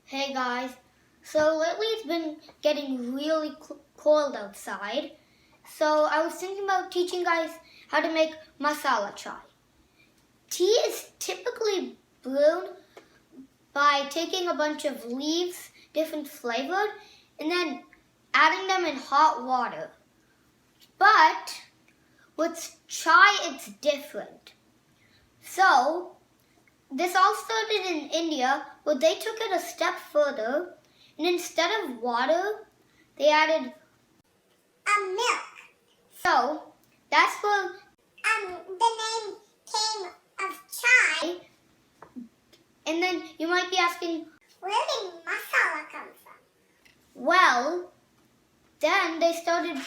Hey guys, so lately it's been getting really cold outside. So I was thinking about teaching guys how to make masala chai. Tea is typically brewed by taking a bunch of leaves, different flavored, and then adding them in hot water. But with chai it's different. So this all started in India, where they took it a step further, and instead of water, they added milk. So that's where the name came of chai. And then you might be asking, where did masala come from? Well, then they started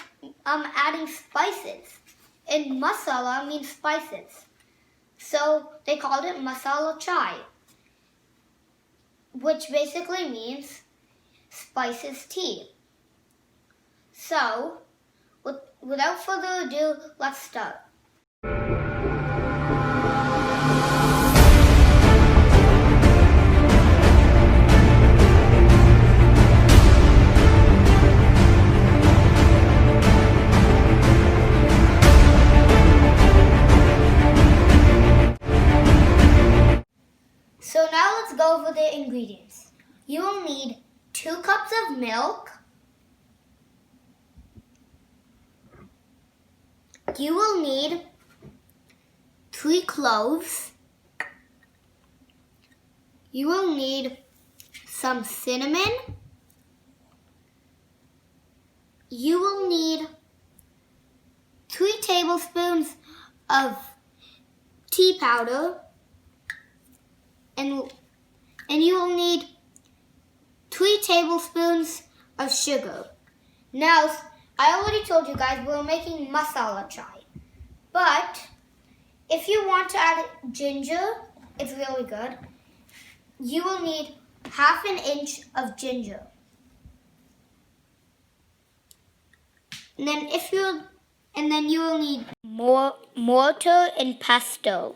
adding spices, and masala means spices. So they called it Masala Chai, which basically means spices tea. So, without further ado, let's start. So now let's go over the ingredients. You will need 2 cups of milk. You will need 3 cloves. You will need some cinnamon. You will need 3 tablespoons of tea powder. And you will need 3 tablespoons of sugar. Now, I already told you guys we're making masala chai. But if you want to add ginger, it's really good. You will need ½ inch of ginger. And then you will need mortar and pestle.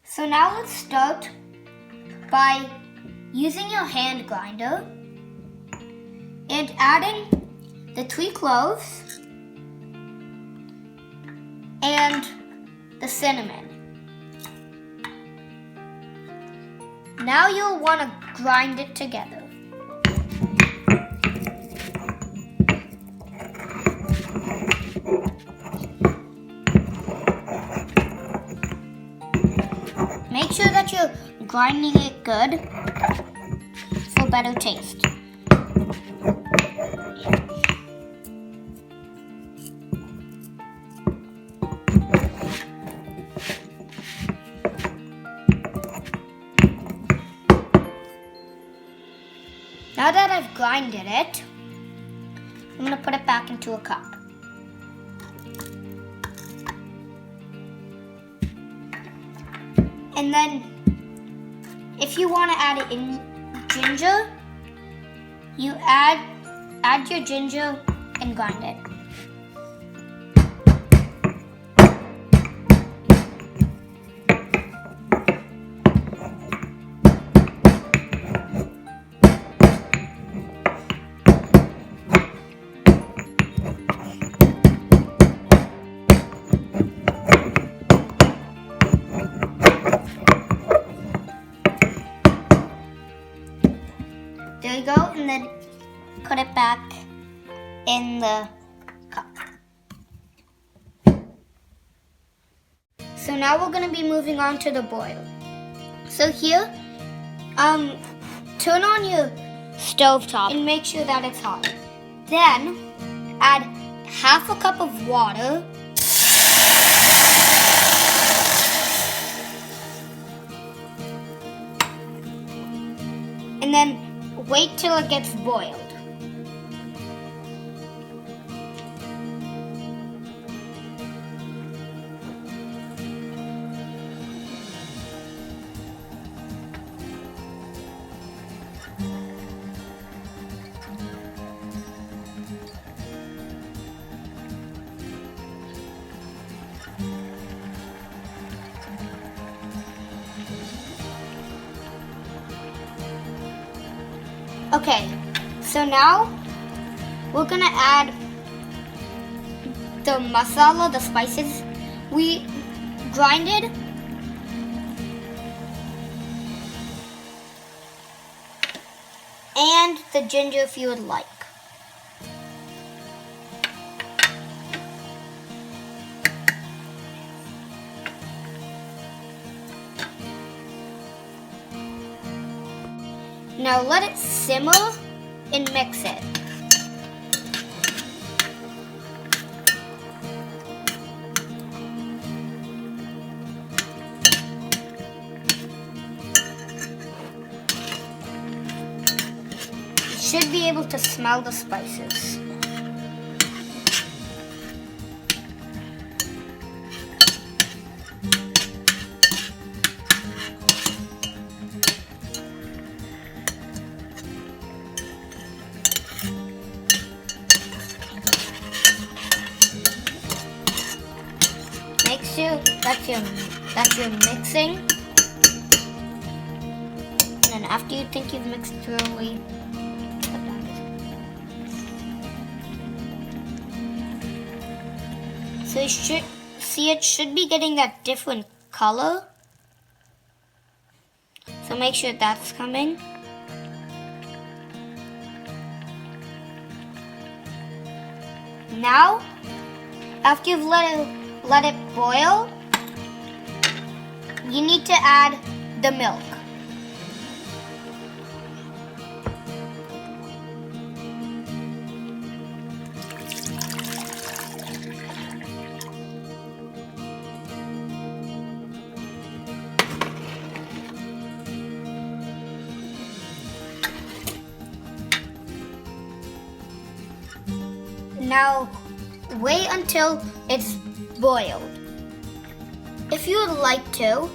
So now let's start by using your hand grinder and adding the 3 cloves and the cinnamon. Now you'll want to grind it together. Make sure that you're grinding it good for better taste. Now that I've grinded it, I'm going to put it back into a cup. And then, if you want to add in ginger, you add your ginger and grind it. There you go, and then put it back in the cup. So now we're going to be moving on to the boil. So here, turn on your stovetop and make sure that it's hot. Then add ½ cup of water. And then wait till it gets boiled. Okay, so now we're gonna add the masala, the spices we grinded. And the ginger if you would like. Now let it simmer and mix it. You should be able to smell the spices. Make sure that you're mixing. And then after you think you've mixed thoroughly, so you should see it should be getting that different color. So make sure that's coming. Now, after you've let it boil, you need to add the milk. Now, wait until it's boiled. If you would like to,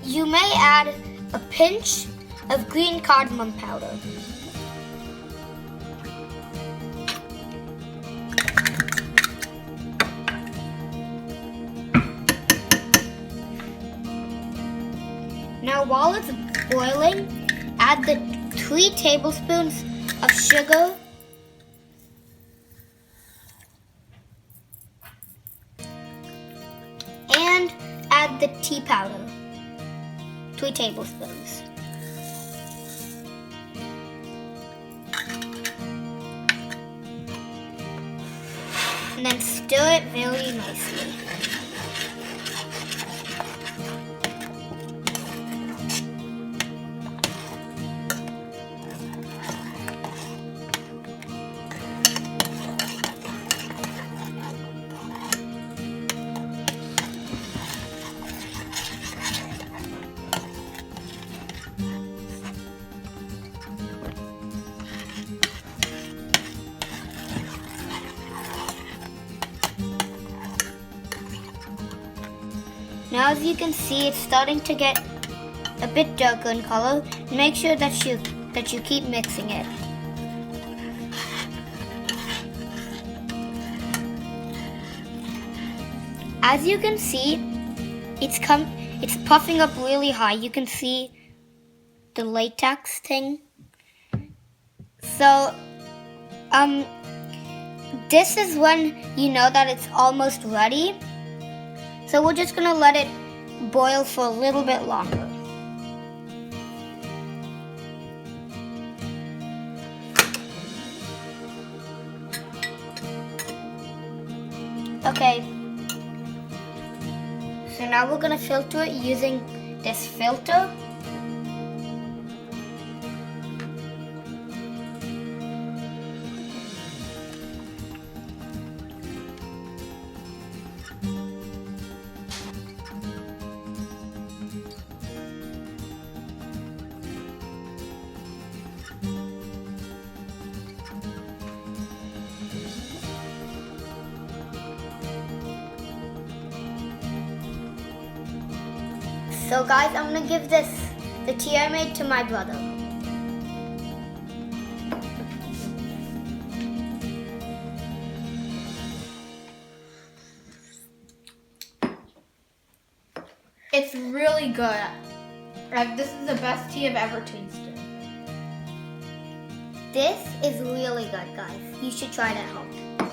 you may add a pinch of green cardamom powder. Now, while it's boiling, add the 3 tablespoons of sugar and add the tea powder, 3 tablespoons. And then stir it very nicely. Now as you can see, it's starting to get a bit darker in color. Make sure that you keep mixing it. As you can see, it's puffing up really high. You can see the latex thing. So this is when you know that it's almost ready. So we're just gonna let it boil for a little bit longer. Okay. So now we're gonna filter it using this filter. So guys, I'm gonna give the tea I made to my brother. It's really good. Like, this is the best tea I've ever tasted. This is really good, guys. You should try it at home.